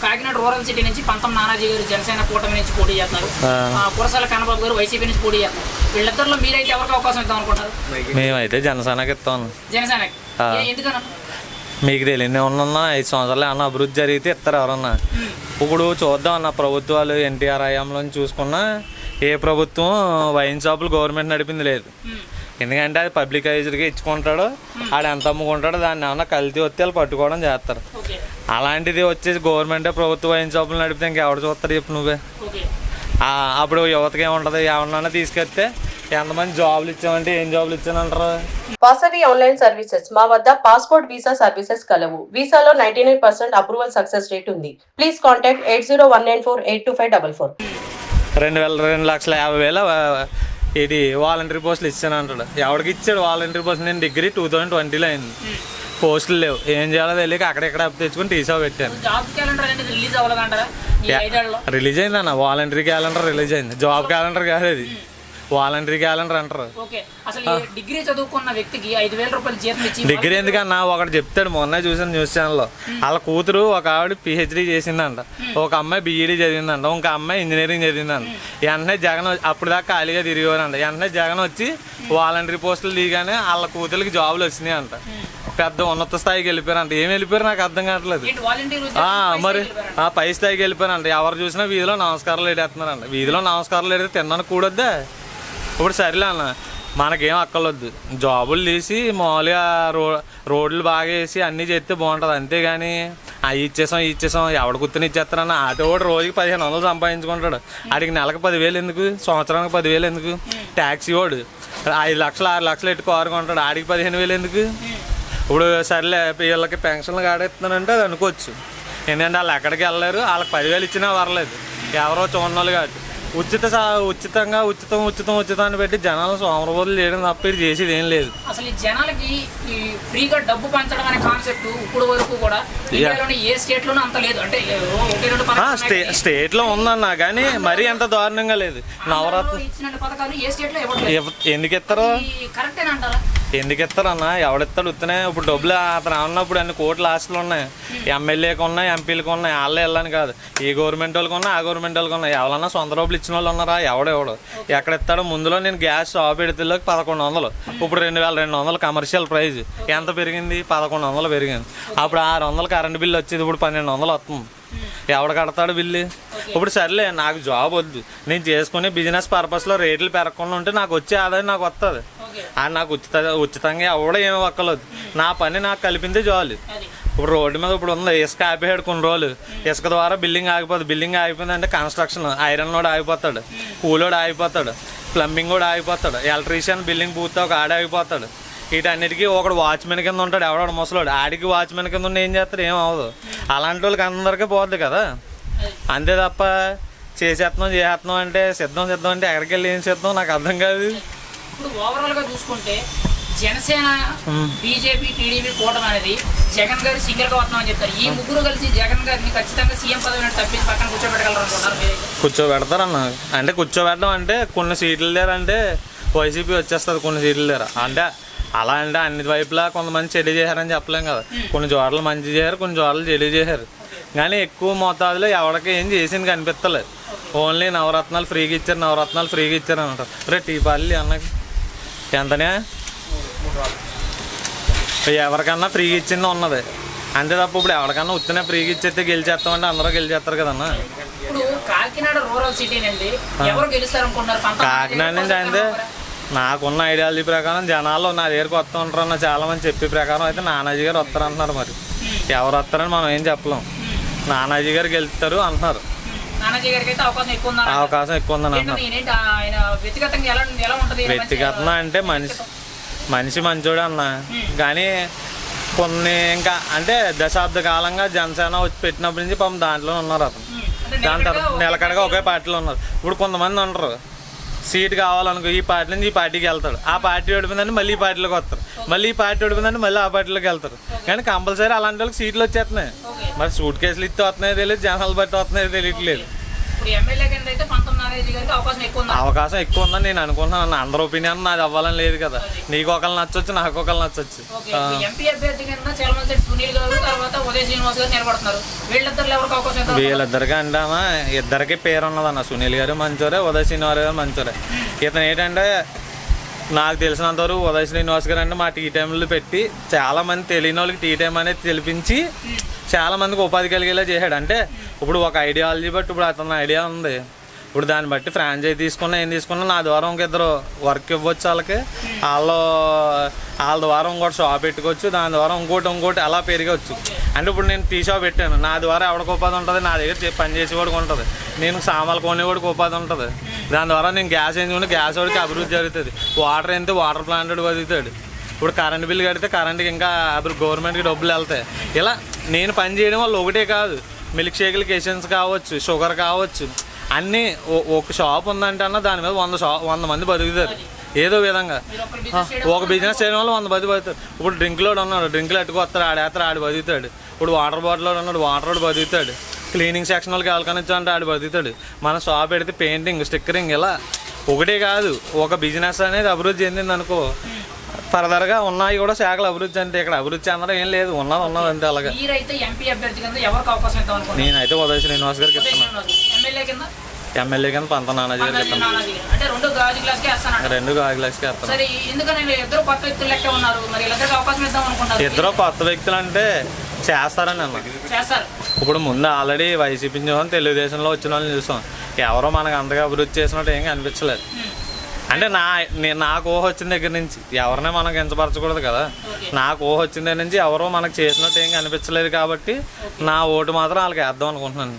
Kakinada rural city నుంచి పంతం నానాజీ గారు జనసేన కూటమి నుంచి పోటీ చేస్తున్నారు, కురసాల కన్నబాబు గారు వైసీపీ నుంచి పోటీ చేస్తున్నారు. వీళ్ళిద్దరిలో మీరైతే ఎవరికి అవకాశం ఇద్దాం అనుకుంటారు? మేమైతే జనసేనకి ఇస్తాం. జనసేనకి ఎందుకన్నా? మీకు తెలియని ఉన్నా 5 సంవత్సరాలు ఏమన్నా అభివృద్ధి జరిగితే ఇస్తారు ఎవరన్నా. ఇప్పుడు చూద్దాం అన్న ప్రభుత్వాలు ఎన్టీఆర్ హయాంలో చూసుకున్నా ఏ ప్రభుత్వం వైన్ షాపులు గవర్నమెంట్ నడిపింది లేదు. ఎందుకంటే అది పబ్లికైజ్డ్గా ఇచ్చుకుంటాడు, ఆడు ఎంత అమ్ముకుంటాడో దాన్ని ఏమన్నా కల్తీ వస్తే వాళ్ళు పట్టుకోవడం చేస్తారు. అలాంటిది వచ్చేసి గవర్నమెంటే ప్రభుత్వ వైన్ షాపులు నడిపితే ఇంకెవడు చూస్తాడు చెప్పు నువ్వే. అప్పుడు యువతకి ఏముంటుంది, ఎవరినైనా తీసుకెళ్తే ఎంతమంది జాబులు ఇచ్చామంటే ఏం జాబులు ఇచ్చానంటారు. వాసవి ఆన్లైన్ సర్వీసెస్ మా వద్ద పాస్పోర్ట్ వీసా సర్వీసెస్ కలవు. వీసాలో 99% అప్రూవల్ సక్సెస్ రేట్ ఉంది. Please contact 8019482544. 2,50,000 ఇది వాలంటరీ పోస్టులు ఇచ్చాను అంటాడు. ఎవరికి ఇచ్చాడు వాలంటరీ పోస్ట్? నేను డిగ్రీ 2020లో అయింది, పోస్టులు లేవు, ఏం చేయాలో తెలియక అక్కడెక్కడ అప్పు తెచ్చుకుని టీసా పెట్టాను. రిలీజ్ అయింది అన్న, వాలంటరీ క్యాలెండర్ రిలీజ్ అయింది, జాబ్ క్యాలెండర్ కాదు అది, వాలంటరీ క్యాలెండర్ అంటారు. డిగ్రీ ఎందుకన్నా ఒకటి చెప్తాడు, మొన్న చూసాను న్యూస్ ఛానల్లో. వాళ్ళ కూతురు ఒక ఆవిడ PhD చేసిందంట, ఒక అమ్మాయి BEd చదివిందంట, ఒక అమ్మాయి ఇంజనీరింగ్ చదివిందంట. వెంటనే జగన్ అప్పుడు దాకా ఖాళీగా తిరిగేవారంట, వెంటనే జగన్ వచ్చి వాలంటరీ పోస్టులు దిగానే వాళ్ళ కూతురికి జాబులు వచ్చినాయి అంట, పెద్ద ఉన్నత స్థాయికి వెళ్ళిపోయారంట. ఏం వెళ్ళిపోయారు నాకు అర్థం కావట్లేదు. మరి పై స్థాయికి వెళ్ళిపోయారంట. ఎవరు చూసినా వీధిలో నమస్కారాలు ఎడేస్తున్నారంట. వీధిలో నమస్కారాలు ఎడితే తిన్నాను కూడొద్దా? ఇప్పుడు సరేలే అన్న, మనకేం అక్కర్లొద్దు, జాబులు తీసి మామూలుగా రోడ్లు బాగా వేసి అన్నీ చేస్తే బాగుంటుంది. అంతేగాని అవి ఇచ్చేసాం ఎవడ గుర్తుని ఇచ్చేస్తారన్న. ఆటో కూడా రోజుకి 1500 సంపాదించుకుంటాడు, ఆడికి నెలకు 10,000 ఎందుకు, సంవత్సరానికి 10,000 ఎందుకు? ట్యాక్సీ వాడు 5 లక్షలు 6 లక్షలు ఎట్టు కారు కొంటాడు, ఆడికి 15,000 ఎందుకు? ఇప్పుడు సరేలే వీళ్ళకి పెన్షన్లు కాడేస్తున్నారంటే అది అనుకోవచ్చు, ఎందుకంటే వాళ్ళు ఎక్కడికి వెళ్ళలేరు, వాళ్ళకి 10,000 ఇచ్చినా పర్లేదు, ఎవరో చూడాలి కాబట్టి. ఉచితంగా ఉచితం అని పెట్టి జనాలు సోమరబోధులు చేయడం తప్ప ఇది చేసేది ఏం లేదు. అసలు ఈ జనాలకి ఈ ఫ్రీగా డబ్బు పంచడం అనే కాన్సెప్ట్ ఇప్పుడు వరకు కూడా ఏ స్టేట్ లోనూ అంత లేదు. అంటే స్టేట్ లో ఉందన్నా కానీ మరీ అంత దారుణంగా లేదు. నవరత్న ఎందుకు ఇస్తారో కరెక్టేనంటారా? ఎందుకు ఇస్తారన్నా? ఎవడిస్తాడు ఉత్తనే? ఇప్పుడు డబ్బులు అతను ఉన్నప్పుడు అన్ని కోట్ల ఆస్తులు ఉన్నాయి, ఎమ్మెల్యేకి ఉన్నాయి, ఎంపీలకు ఉన్నాయి, వాళ్ళే వెళ్ళని కాదు, ఏ గవర్నమెంట్ వాళ్ళకి ఉన్నాయి, ఆ గవర్నమెంట్ వాళ్ళకి ఉన్నాయి. ఎవరన్నా సొంత డబ్బులు ఇచ్చిన వాళ్ళు ఉన్నారా? ఎవడెవడు ఎక్కడ ఇస్తాడో? ముందులో నేను గ్యాస్ షాప్ ఎడితేలోకి 1100, ఇప్పుడు 2200 కమర్షియల్ ప్రైజ్. ఎంత పెరిగింది? 1100 పెరిగింది. అప్పుడు 600 కరెంట్ బిల్లు వచ్చేది, ఇప్పుడు 1200 వస్తుంది. ఎవడు కడతాడు బిల్లు? ఇప్పుడు సర్లే నాకు జాబ్ వద్దు, నేను చేసుకునే బిజినెస్ పర్పస్లో రేట్లు పెరగకుండా ఉంటే నాకు వచ్చే ఆదాయం నాకు వస్తుంది. అది నాకు ఉచితంగా ఎవడో ఏమి ఒక్కలేదు, నా పని నాకు కలిపిందే చాలు. ఇప్పుడు రోడ్డు మీద ఇప్పుడు ఉంది ఇసుక ఆపేసాడు కొన్ని రోజులు, ఇసుక ద్వారా బిల్డింగ్ ఆగిపోతుంది. బిల్డింగ్ ఆగిపోయిందంటే కన్స్ట్రక్షన్, ఐరన్ లోడ్ ఆగిపోతాడు, కూలోడు ఆగిపోతాడు, ప్లంబింగ్ కూడా ఆగిపోతాడు, ఎలక్ట్రీషియన్ బిల్డింగ్ పూర్తి ఒక ఆడ ఆగిపోతాడు. వీటన్నిటికీ ఒకడు వాచ్మెన్ కింద ఉంటాడు, ఎవడో ముసలోడు, ఆడికి వాచ్మెన్ కింద ఉండి ఏం చేస్తాడు? ఏం అవ్వదు. అలాంటి వాళ్ళకి అందరికీ పోద్ది కదా. అంతే తప్ప చేసేస్తున్నాం అంటే సిద్ధం అంటే ఎక్కడికి వెళ్ళి ఏం సిద్ధం నాకు అర్థం కాదు. ఇప్పుడు ఓవరాల్ గా చూసుకుంటే జనసేన, బీజేపీ, టీడీపీ కూటమి అనేది జగన్ గారు సింగిల్ గా వస్తున్నామని చెప్తారు. ఈ ముగ్గురు కలిసి జగన్ గారిని ఖచ్చితంగా సీఎం పదవి తప్పించి పక్కన కూర్చోబెట్టగలరు అనుకుంటారు? కూర్చోబెడతారన్న. అంటే కూర్చోబెట్టడం అంటే కొన్ని సీట్ల దగ్గర అంటే వైసీపీ వచ్చేస్తుంది, కొన్ని సీట్ల దగ్గర. అంటే అలా అంటే అన్ని వైపులా కొంతమంది చెడు చేశారని చెప్పలేం కదా. కొన్ని చోట్ల మంచి చేశారు, కొన్ని చోట్ల చెడు చేశారు. కానీ ఎక్కువ మోతాదులో ఎవరికి ఏం చేసింది కనిపించలేదు. ఓన్లీ నవరత్నాలు ఫ్రీగా ఇచ్చారు అంటారు. రే టీపాలి అన్నకి ఎంతనే ఎవరికన్నా ఫ్రీగా ఇచ్చింది ఉన్నది అంతే తప్ప ఇప్పుడు ఎవరికన్నా ఉత్తనే ఫ్రీగా ఇచ్చేస్తే గెలిచేస్తామంటే అందరూ గెలిచేస్తారు కదన్నా. కాకినాడ రూరల్ సిటీ నుండి ఎవరు గెలుస్తారు అనుకుంటున్నారు? కాకినాడ నుంచి అంటే నాకున్న ఐడియాలజీ ప్రకారం జనాలు నా దగ్గరకు వస్తూ ఉంటారన్న చాలా మంది చెప్పే ప్రకారం అయితే నానాజీ గారు వస్తారంటున్నారు. మరి ఎవరు వస్తారని మనం ఏం చెప్పలేం. నానాజీ గారు గెలుస్తారు అంటున్నారు. అవకాశం ఎక్కువ ఉందని అంటున్నారు. వ్యక్తిగతంగా అంటే మనిషి మంచోడు అన్న. కానీ కొన్ని ఇంకా అంటే దశాబ్ద కాలంగా జనసేన వచ్చి పెట్టినప్పటి నుంచి పాపం దాంట్లో ఉన్నారు. అతను దాని తర్వాత నిలకడగా ఒకే పార్టీలో ఉన్నారు. ఇప్పుడు కొంతమంది ఉంటారు సీట్ కావాలనుకో ఈ పార్టీ నుంచి ఈ పార్టీకి వెళ్తాడు, ఆ పార్టీ ఓడిపోయిందంటే మళ్ళీ ఈ పార్టీలోకి వస్తారు, మళ్ళీ ఈ పార్టీ ఓడిపోయిందంటే మళ్ళీ ఆ పార్టీలోకి వెళ్తారు. కానీ కంపల్సరీ అలాంటి వాళ్ళకి సీట్లు వచ్చేస్తున్నాయి. మరి సూట్ కేసులు ఇస్తే వస్తున్నాయో తెలియదు, జనాలు బట్టి వస్తున్నాయో తెలియట్లేదు. బాలాజీ గారికి అవకాశం ఎక్కువ ఉంది. అవకాశం ఎక్కువ ఉందని నేను అనుకుంటున్నాను. అందరి ఒపీనియన్ నాది అవ్వాలని లేదు కదా. నీకు ఒకళ్ళు నచ్చొచ్చు, నాకు ఒకళ్ళు నచ్చొచ్చు. ఎంపీ అభ్యర్థి కింద చలమల సునీల్ గారు తర్వాత ఉదయ్ శ్రీనివాస్ గారు నిలబడుతున్నారు. వీళ్ళిద్దరు ఎవరికి అవకాశం ఇద్దాం? వీళ్ళిద్దరికి అంటే ఇద్దరికి పేరు ఉన్నదన్న. సునీల్ గారు మంచోరే, ఉదయ్ శ్రీనివాస్ గారు మంచోరే. ఇతను ఏంటంటే నాకు తెలిసినంతవరకు ఉదయ్ శ్రీనివాస్ గారు అంటే మా టీ టైంలు పెట్టి చాలామంది తెలియని వాళ్ళకి టీ టైం అనేది తెలిపించి చాలామందికి ఉపాధి కలిగేలా చేశాడు. అంటే ఇప్పుడు ఒక ఐడియాలజీ బట్టి ఇప్పుడు అతను ఐడియా ఉంది. ఇప్పుడు దాన్ని బట్టి ఫ్రాంచైజీ తీసుకున్నా ఏం తీసుకున్నా నా ద్వారా ఇంకిద్దరు వర్క్ ఇవ్వచ్చు వాళ్ళకి. వాళ్ళ ద్వారా ఇంకోటి షాప్ పెట్టుకోవచ్చు, దాని ద్వారా ఇంకోటి అలా పెరగవచ్చు. అంటే ఇప్పుడు నేను టీ షాప్ పెట్టాను, నా ద్వారా ఎవరికి ఉపాధి ఉంటుంది, నా దగ్గర పని చేసేవాడికి ఉంటుంది, నేను సామాన్లు కొనేవాడికి ఉపాధి ఉంటుంది. దాని ద్వారా నేను గ్యాస్ ఎంచుకుంటే గ్యాస్ వాడికి అభివృద్ధి జరుగుతుంది. వాటర్ అయితే వాటర్ ప్లాంట్ బతుకుతాడు. ఇప్పుడు కరెంట్ బిల్ కడితే కరెంట్కి ఇంకా గవర్నమెంట్కి డబ్బులు వెళ్తాయి. ఇలా నేను పని చేయడం వల్ల ఒకటే కాదు, మిల్క్ షేకులు కిచెన్స్ కావచ్చు, షుగర్ కావచ్చు, అన్నీ ఒక షాప్ ఉందంటే అన్న దాని మీద 100 మంది బతుకుతారు ఏదో విధంగా. ఒక బిజినెస్ చేయడం వల్ల 100 మంది బతుకుతారు. ఇప్పుడు డ్రింక్లో ఉన్నాడు, డ్రింక్లు ఎట్టుకొస్తాడు, ఆడు బతుకుతాడు. ఇప్పుడు వాటర్ బాటిల్లో ఉన్నాడు, వాటర్ బతుకుతాడు. క్లీనింగ్ సెక్షన్ వాళ్ళకి ఎవరికైనా అంటే ఆడు బతుకుతాడు. మన షాప్ పెడితే పెయింటింగ్, స్టిక్కరింగ్, ఇలా ఒకటే కాదు. ఒక బిజినెస్ అనేది అభివృద్ధి చెందింది అనుకో, ఫర్దర్గా ఉన్నాయి కూడా శాఖలు అభివృద్ధి. అంటే ఇక్కడ అభివృద్ధి చెందడం ఏం లేదు, ఉన్నది అంతే. అలాగే నేనైతే ఉదయ్ శ్రీనివాస్ గారికి ఇస్తున్నాను. ఎమ్మెల్యే కింద పంత నానాజీ గారికి ఇస్తాను. 2 గాజు గ్లాస్కే వేస్తాను. 2 గాజు గ్లాస్కి ఇస్తాను. ఇద్దరు కొత్త వ్యక్తులు అంటే చేస్తారని అన్న. ఇప్పుడు ముందు ఆల్రెడీ వైసీపీ చూసాం, తెలుగుదేశంలో వచ్చిన వాళ్ళని చూసాం. ఎవరో మనకు అంతగా అభివృద్ధి చేసినట్టు ఏం అనిపించలేదు. అంటే నాకు ఊహ వచ్చిన దగ్గర నుంచి ఎవరినే మనకు ఎంచపరచకూడదు కదా. నాకు ఊహ వచ్చిన దగ్గర నుంచి ఎవరో మనకు చేసినట్టు ఏం కనిపించలేదు కాబట్టి నా ఓటు మాత్రం వాళ్ళకి వేద్దాం అనుకుంటున్నాను.